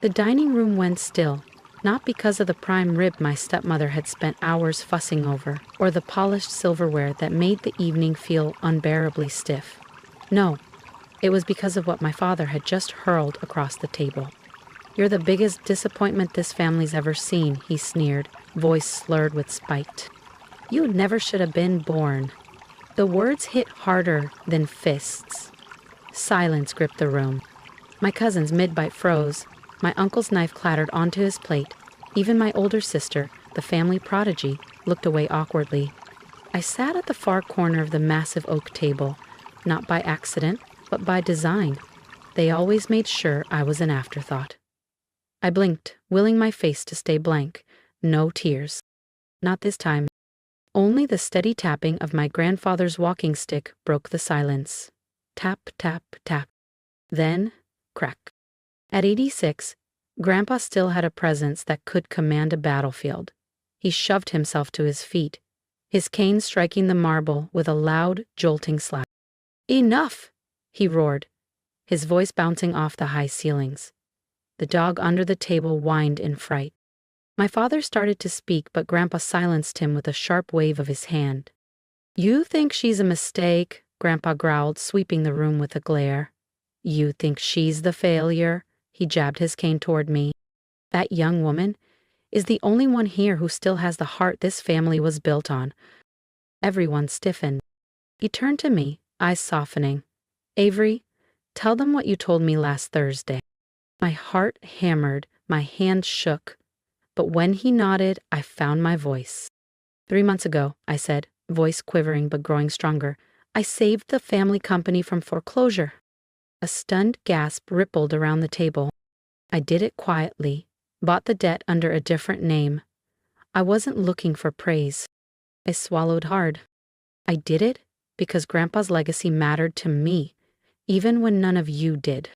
The dining room went still, not because of the prime rib my stepmother had spent hours fussing over, or the polished silverware that made the evening feel unbearably stiff. No, it was because of what my father had just hurled across the table. "You're the biggest disappointment this family's ever seen," he sneered, voice slurred with spite. "You never should have been born." The words hit harder than fists. Silence gripped the room. My cousin's mid-bite froze. My uncle's knife clattered onto his plate. Even my older sister, the family prodigy, looked away awkwardly. I sat at the far corner of the massive oak table, not by accident, but by design. They always made sure I was an afterthought. I blinked, willing my face to stay blank. No tears. Not this time. Only the steady tapping of my grandfather's walking stick broke the silence. Tap, tap, tap. Then, crack. At 86, Grandpa still had a presence that could command a battlefield. He shoved himself to his feet, his cane striking the marble with a loud, jolting slap. "Enough!" he roared, his voice bouncing off the high ceilings. The dog under the table whined in fright. My father started to speak, but Grandpa silenced him with a sharp wave of his hand. "You think she's a mistake," Grandpa growled, sweeping the room with a glare. "You think she's the failure?" He jabbed his cane toward me. "That young woman is the only one here who still has the heart this family was built on." Everyone stiffened. He turned to me, eyes softening. "Avery, tell them what you told me last Thursday." My heart hammered, my hand shook. But when he nodded, I found my voice. 3 months ago, I said, voice quivering but growing stronger, I saved the family company from foreclosure. A stunned gasp rippled around the table. I did it quietly, bought the debt under a different name. I wasn't looking for praise. I swallowed hard. I did it because Grandpa's legacy mattered to me, even when none of you did.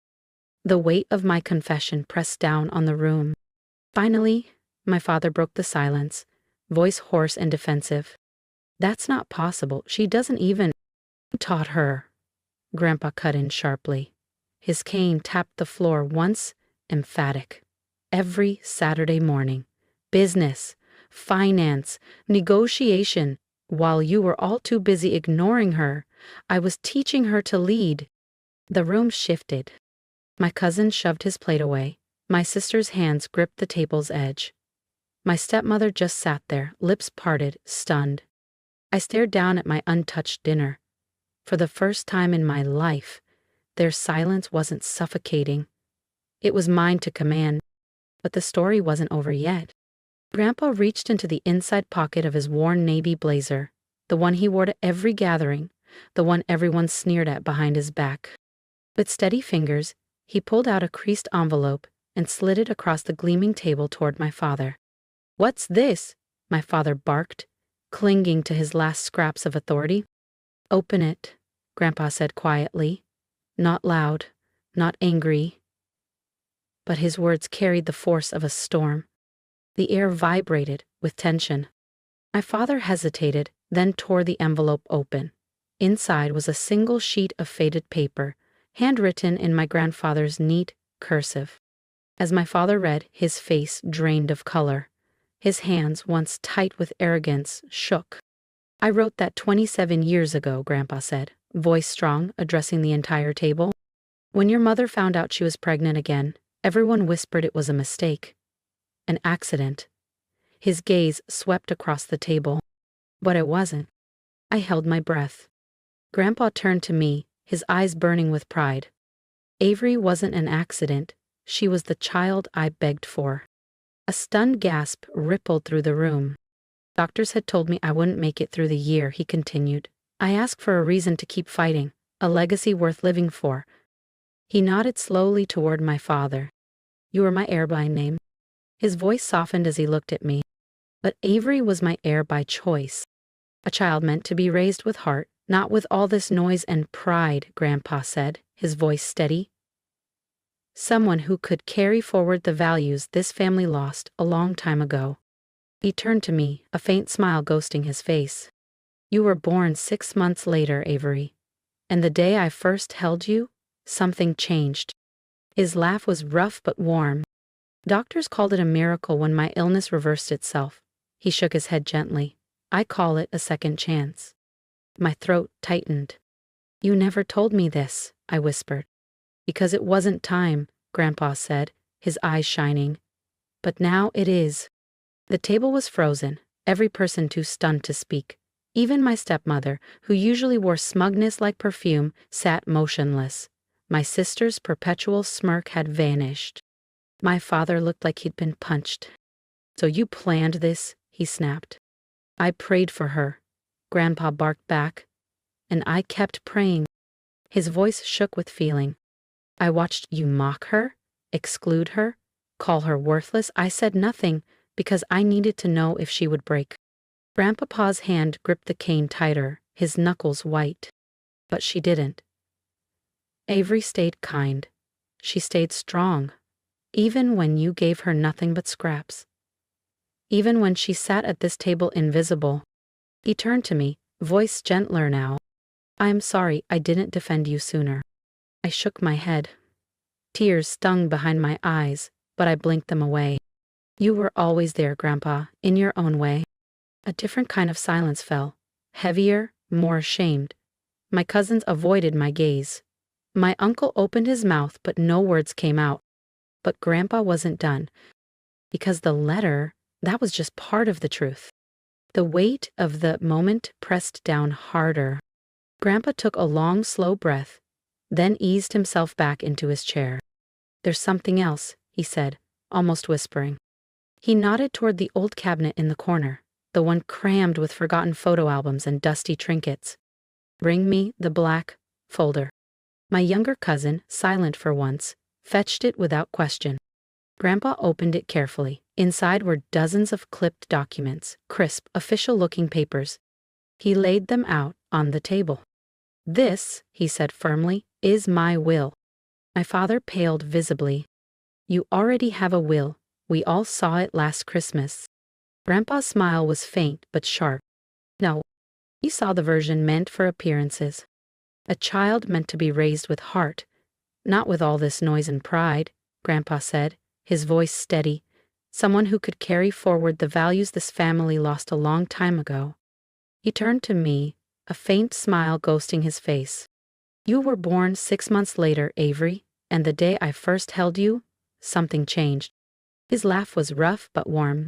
The weight of my confession pressed down on the room. Finally, my father broke the silence, voice hoarse and defensive. "That's not possible. She doesn't even..." "Who taught her?" Grandpa cut in sharply. His cane tapped the floor once, emphatic. "Every Saturday morning. Business, finance, negotiation. While you were all too busy ignoring her, I was teaching her to lead." The room shifted. My cousin shoved his plate away. My sister's hands gripped the table's edge. My stepmother just sat there, lips parted, stunned. I stared down at my untouched dinner. For the first time in my life, their silence wasn't suffocating. It was mine to command. But the story wasn't over yet. Grandpa reached into the inside pocket of his worn navy blazer, the one he wore to every gathering, the one everyone sneered at behind his back. With steady fingers, he pulled out a creased envelope and slid it across the gleaming table toward my father. "What's this?" my father barked, clinging to his last scraps of authority. "Open it," Grandpa said quietly, not loud, not angry. But his words carried the force of a storm. The air vibrated with tension. My father hesitated, then tore the envelope open. Inside was a single sheet of faded paper, handwritten in my grandfather's neat cursive. As my father read, his face drained of color. His hands, once tight with arrogance, shook. "I wrote that 27 years ago," Grandpa said, voice strong, addressing the entire table. "When your mother found out she was pregnant again, everyone whispered it was a mistake. An accident." His gaze swept across the table. But it wasn't. I held my breath. Grandpa turned to me, his eyes burning with pride. "Avery wasn't an accident. She was the child I begged for." A stunned gasp rippled through the room. "Doctors had told me I wouldn't make it through the year," he continued. "I asked for a reason to keep fighting, a legacy worth living for." He nodded slowly toward my father. "You were my heir by name." His voice softened as he looked at me. "But Avery was my heir by choice. A child meant to be raised with heart, not with all this noise and pride," Grandpa said, his voice steady. "Someone who could carry forward the values this family lost a long time ago." He turned to me, a faint smile ghosting his face. "You were born 6 months later, Avery. And the day I first held you, something changed." His laugh was rough but warm. Doctors called it a miracle when my illness reversed itself. He shook his head gently. I call it a second chance. My throat tightened. You never told me this, I whispered. Because it wasn't time, Grandpa said, his eyes shining. But now it is. The table was frozen, every person too stunned to speak. Even my stepmother, who usually wore smugness like perfume, sat motionless. My sister's perpetual smirk had vanished. My father looked like he'd been punched. So you planned this? He snapped. I prayed for her, Grandpa barked back, and I kept praying. His voice shook with feeling. I watched you mock her, exclude her, call her worthless. I said nothing because I needed to know if she would break. Grandpapa's hand gripped the cane tighter, his knuckles white. But she didn't. Avery stayed kind. She stayed strong, even when you gave her nothing but scraps. Even when she sat at this table invisible. He turned to me, voice gentler now. I'm sorry I didn't defend you sooner. I shook my head. Tears stung behind my eyes, but I blinked them away. You were always there, Grandpa, in your own way. A different kind of silence fell, heavier, more ashamed. My cousins avoided my gaze. My uncle opened his mouth, but no words came out. But Grandpa wasn't done. Because the letter, that was just part of the truth. The weight of the moment pressed down harder. Grandpa took a long, slow breath, then eased himself back into his chair. There's something else, he said, almost whispering. He nodded toward the old cabinet in the corner, the one crammed with forgotten photo albums and dusty trinkets. Bring me the black folder. My younger cousin, silent for once, fetched it without question. Grandpa opened it carefully. Inside were dozens of clipped documents, crisp, official-looking papers. He laid them out on the table. This, he said firmly, is my will. My father paled visibly. You already have a will. We all saw it last Christmas. Grandpa's smile was faint but sharp. No, you saw the version meant for appearances. A child meant to be raised with heart, not with all this noise and pride, Grandpa said, his voice steady. Someone who could carry forward the values this family lost a long time ago. He turned to me, a faint smile ghosting his face. You were born 6 months later, Avery, and the day I first held you, something changed. His laugh was rough but warm.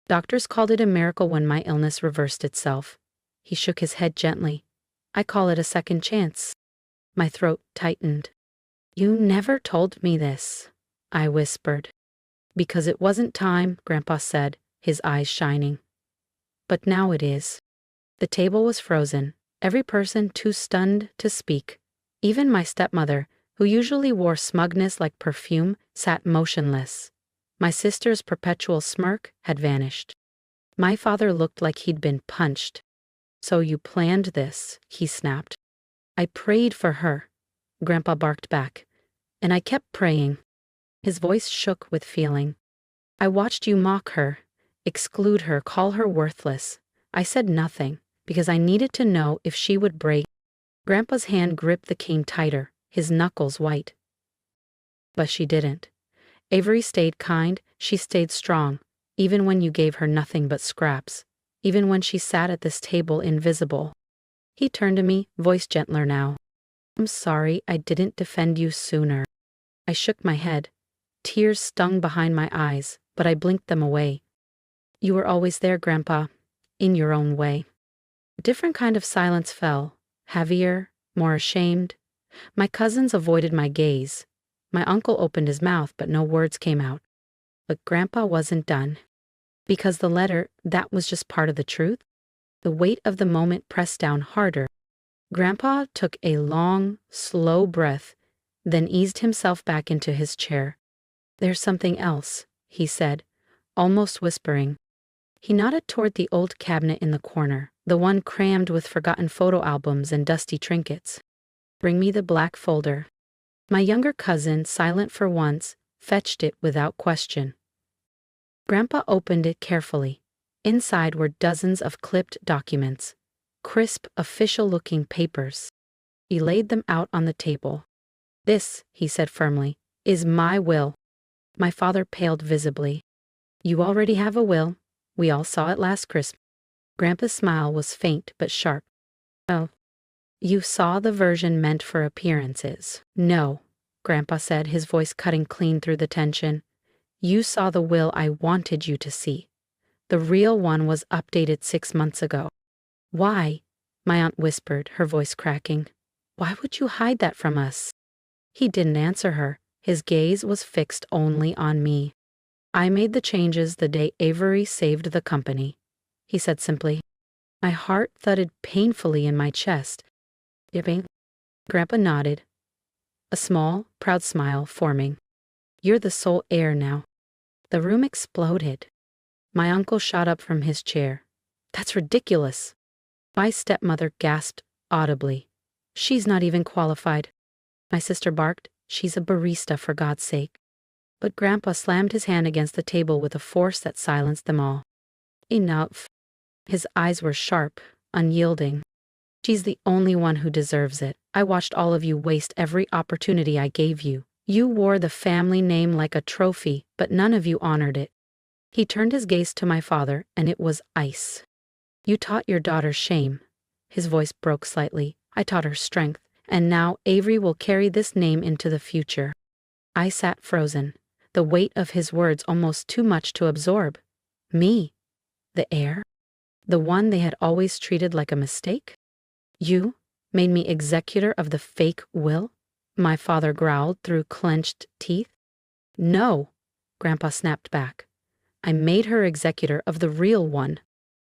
Doctors called it a miracle when my illness reversed itself. He shook his head gently. I call it a second chance. My throat tightened. You never told me this, I whispered. Because it wasn't time, Grandpa said, his eyes shining. But now it is. The table was frozen, every person too stunned to speak. Even my stepmother, who usually wore smugness like perfume, sat motionless. My sister's perpetual smirk had vanished. My father looked like he'd been punched. So you planned this, he snapped. I prayed for her, Grandpa barked back, and I kept praying. His voice shook with feeling. I watched you mock her, exclude her, call her worthless. I said nothing, because I needed to know if she would break. Grandpa's hand gripped the cane tighter, his knuckles white. But she didn't. Avery stayed kind, she stayed strong, even when you gave her nothing but scraps, even when she sat at this table invisible. He turned to me, voice gentler now. I'm sorry I didn't defend you sooner. I shook my head. Tears stung behind my eyes, but I blinked them away. You were always there, Grandpa, in your own way. A different kind of silence fell, heavier, more ashamed. My cousins avoided my gaze. My uncle opened his mouth, but no words came out. But Grandpa wasn't done. Because the letter, that was just part of the truth. The weight of the moment pressed down harder. Grandpa took a long, slow breath, then eased himself back into his chair. There's something else, he said, almost whispering. He nodded toward the old cabinet in the corner, the one crammed with forgotten photo albums and dusty trinkets. Bring me the black folder. My younger cousin, silent for once, fetched it without question. Grandpa opened it carefully. Inside were dozens of clipped documents, crisp, official-looking papers. He laid them out on the table. This, he said firmly, is my will. My father paled visibly. You already have a will. We all saw it last Christmas. Grandpa's smile was faint but sharp. Oh, you saw the version meant for appearances. No, Grandpa said, his voice cutting clean through the tension. You saw the will I wanted you to see. The real one was updated 6 months ago. Why? My aunt whispered, her voice cracking. Why would you hide that from us? He didn't answer her. His gaze was fixed only on me. I made the changes the day Avery saved the company, he said simply. My heart thudded painfully in my chest. Dipping. Grandpa nodded, a small, proud smile forming. You're the sole heir now. The room exploded. My uncle shot up from his chair. That's ridiculous. My stepmother gasped audibly. She's not even qualified. My sister barked. She's a barista, for God's sake. But Grandpa slammed his hand against the table with a force that silenced them all. Enough. His eyes were sharp, unyielding. She's the only one who deserves it. I watched all of you waste every opportunity I gave you. You wore the family name like a trophy, but none of you honored it. He turned his gaze to my father, and it was ice. You taught your daughter shame. His voice broke slightly. I taught her strength, and now Avery will carry this name into the future. I sat frozen, the weight of his words almost too much to absorb. Me? The heir? The one they had always treated like a mistake? You made me executor of the fake will? My father growled through clenched teeth. No, Grandpa snapped back. I made her executor of the real one.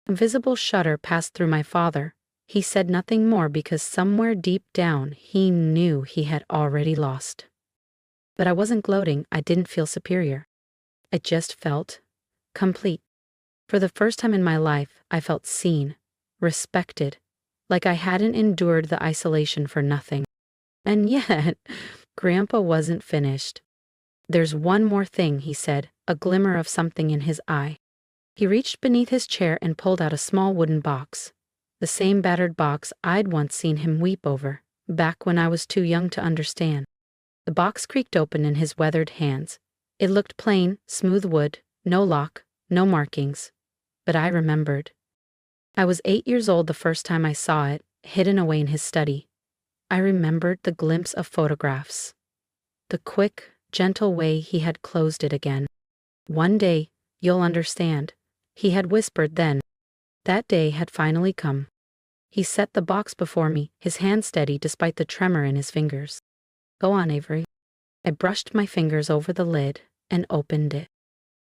A visible shudder passed through my father. He said nothing more because somewhere deep down he knew he had already lost. But I wasn't gloating. I didn't feel superior. I just felt complete. For the first time in my life, I felt seen, respected, like I hadn't endured the isolation for nothing. And yet, Grandpa wasn't finished. There's one more thing, he said, a glimmer of something in his eye. He reached beneath his chair and pulled out a small wooden box, the same battered box I'd once seen him weep over, back when I was too young to understand. The box creaked open in his weathered hands. It looked plain, smooth wood, no lock, no markings. But I remembered. I was 8 years old the first time I saw it, hidden away in his study. I remembered the glimpse of photographs, the quick, gentle way he had closed it again. One day, you'll understand, he had whispered then. That day had finally come. He set the box before me, his hand steady despite the tremor in his fingers. Go on, Avery. I brushed my fingers over the lid and opened it.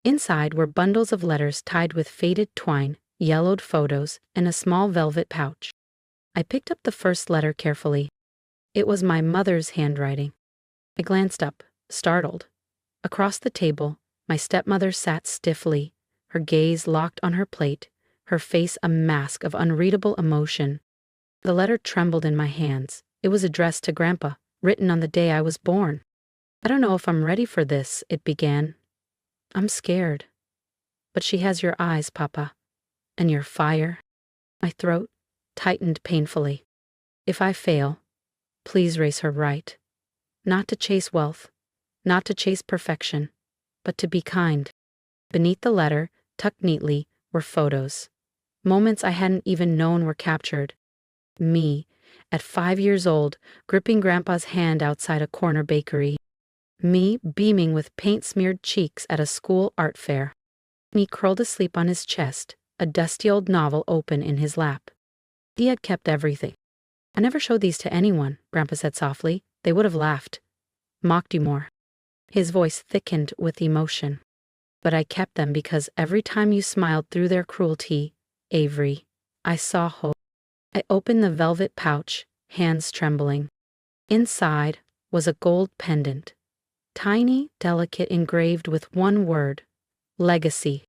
Inside were bundles of letters tied with faded twine, yellowed photos, and a small velvet pouch. I picked up the first letter carefully. It was my mother's handwriting. I glanced up, startled. Across the table, my stepmother sat stiffly, her gaze locked on her plate, her face a mask of unreadable emotion. The letter trembled in my hands. It was addressed to Grandpa, written on the day I was born. I don't know if I'm ready for this, it began. I'm scared. But she has your eyes, Papa, and your fire. My throat tightened painfully. If I fail, please raise her right. Not to chase wealth, not to chase perfection, but to be kind. Beneath the letter, tucked neatly, were photos. Moments I hadn't even known were captured. Me, at 5 years old, gripping Grandpa's hand outside a corner bakery. Me beaming with paint-smeared cheeks at a school art fair. Me curled asleep on his chest, a dusty old novel open in his lap. He had kept everything. I never showed these to anyone, Grandpa said softly. They would have laughed. Mocked you more. His voice thickened with emotion. But I kept them because every time you smiled through their cruelty, Avery, I saw hope. I opened the velvet pouch, hands trembling. Inside was a gold pendant. Tiny, delicate, engraved with one word, legacy.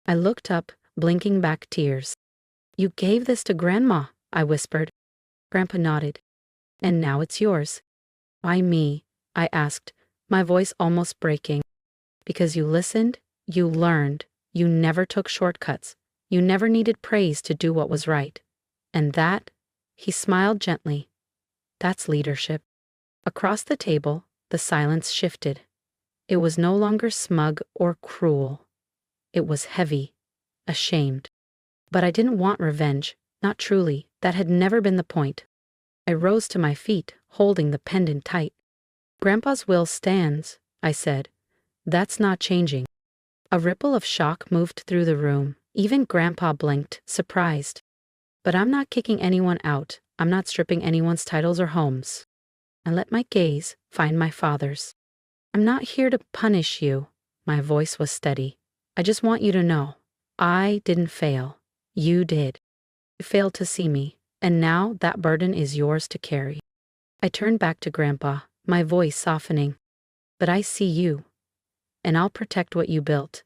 I looked up, blinking back tears. You gave this to Grandma, I whispered. Grandpa nodded. And now it's yours. Why me? I asked, my voice almost breaking. Because you listened, you learned, you never took shortcuts, you never needed praise to do what was right. And that, he smiled gently, that's leadership. Across the table, the silence shifted. It was no longer smug or cruel. It was heavy, ashamed. But I didn't want revenge, not truly, that had never been the point. I rose to my feet, holding the pendant tight. "Grandpa's will stands," I said. "That's not changing." A ripple of shock moved through the room. Even Grandpa blinked, surprised. "But I'm not kicking anyone out. I'm not stripping anyone's titles or homes." I let my gaze find my father's. "I'm not here to punish you." My voice was steady. "I just want you to know, I didn't fail. You did. You failed to see me, and now that burden is yours to carry." I turned back to Grandpa, my voice softening. "But I see you, and I'll protect what you built.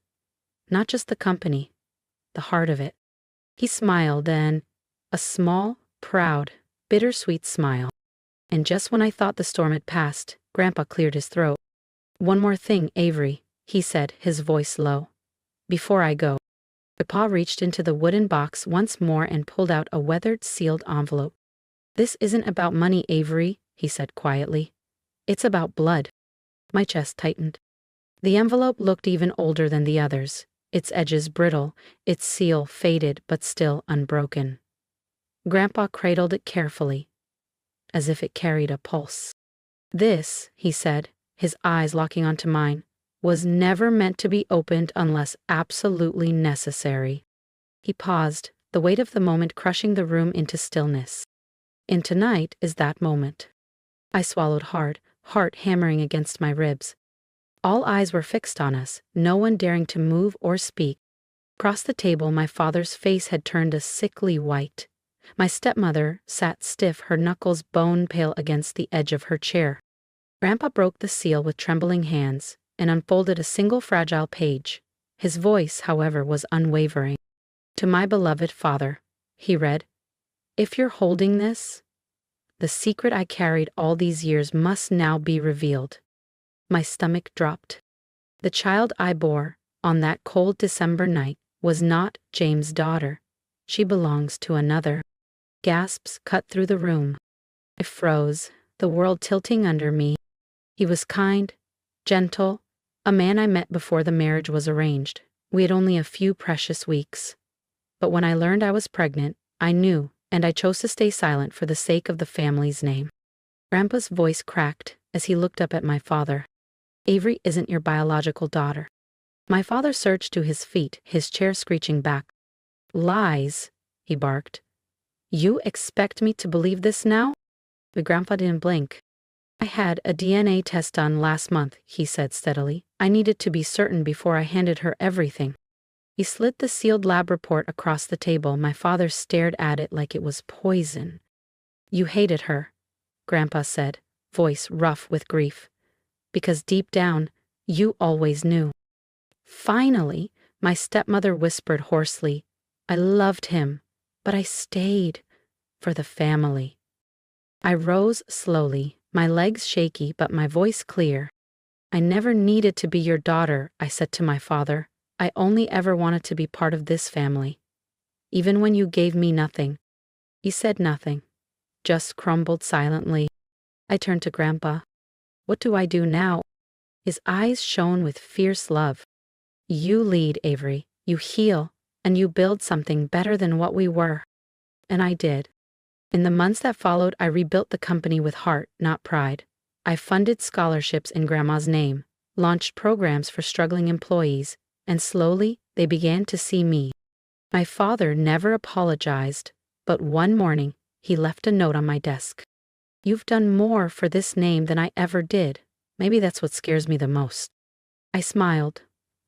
Not just the company, the heart of it." He smiled, and a small, proud, bittersweet smile. And just when I thought the storm had passed, Grandpa cleared his throat. "One more thing, Avery," he said, his voice low. "Before I go." Grandpa reached into the wooden box once more and pulled out a weathered, sealed envelope. "This isn't about money, Avery," he said quietly. "It's about blood." My chest tightened. The envelope looked even older than the others, its edges brittle, its seal faded but still unbroken. Grandpa cradled it carefully, as if it carried a pulse. "This," he said, his eyes locking onto mine, "was never meant to be opened unless absolutely necessary." He paused, the weight of the moment crushing the room into stillness. "And tonight is that moment." I swallowed hard, heart hammering against my ribs. All eyes were fixed on us, no one daring to move or speak. Across the table, my father's face had turned a sickly white. My stepmother sat stiff, her knuckles bone-pale against the edge of her chair. Grandpa broke the seal with trembling hands and unfolded a single fragile page. His voice, however, was unwavering. "To my beloved father," he read, "if you're holding this, the secret I carried all these years must now be revealed." My stomach dropped. The child I bore on that cold December night was not James' daughter. She belongs to another. Gasps cut through the room. I froze, the world tilting under me. He was kind, gentle, a man I met before the marriage was arranged. We had only a few precious weeks. But when I learned I was pregnant, I knew, and I chose to stay silent for the sake of the family's name. Grandpa's voice cracked as he looked up at my father. "Avery isn't your biological daughter." My father surged to his feet, his chair screeching back. "Lies," he barked. "You expect me to believe this now?" But Grandpa didn't blink. "I had a DNA test done last month," he said steadily. "I needed to be certain before I handed her everything." He slid the sealed lab report across the table. My father stared at it like it was poison. "You hated her," Grandpa said, voice rough with grief. "Because deep down, you always knew." "Finally," my stepmother whispered hoarsely, "I loved him, but I stayed for the family." I rose slowly, my legs shaky but my voice clear. "I never needed to be your daughter," I said to my father. "I only ever wanted to be part of this family. Even when you gave me nothing." He said nothing, just crumbled silently. I turned to Grandpa. "What do I do now?" His eyes shone with fierce love. "You lead, Avery. You heal, and you build something better than what we were." And I did. In the months that followed, I rebuilt the company with heart, not pride. I funded scholarships in Grandma's name, launched programs for struggling employees, and slowly they began to see me. My father never apologized, but one morning he left a note on my desk. "You've done more for this name than I ever did." Maybe that's what scares me the most. I smiled,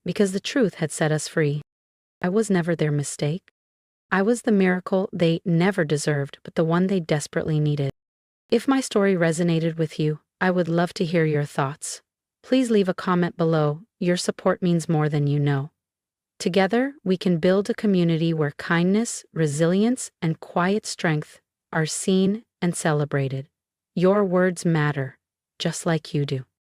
because the truth had set us free. I was never their mistake. I was the miracle they never deserved, but the one they desperately needed. If my story resonated with you, I would love to hear your thoughts. Please leave a comment below. Your support means more than you know. Together, we can build a community where kindness, resilience, and quiet strength are seen and celebrated. Your words matter, just like you do.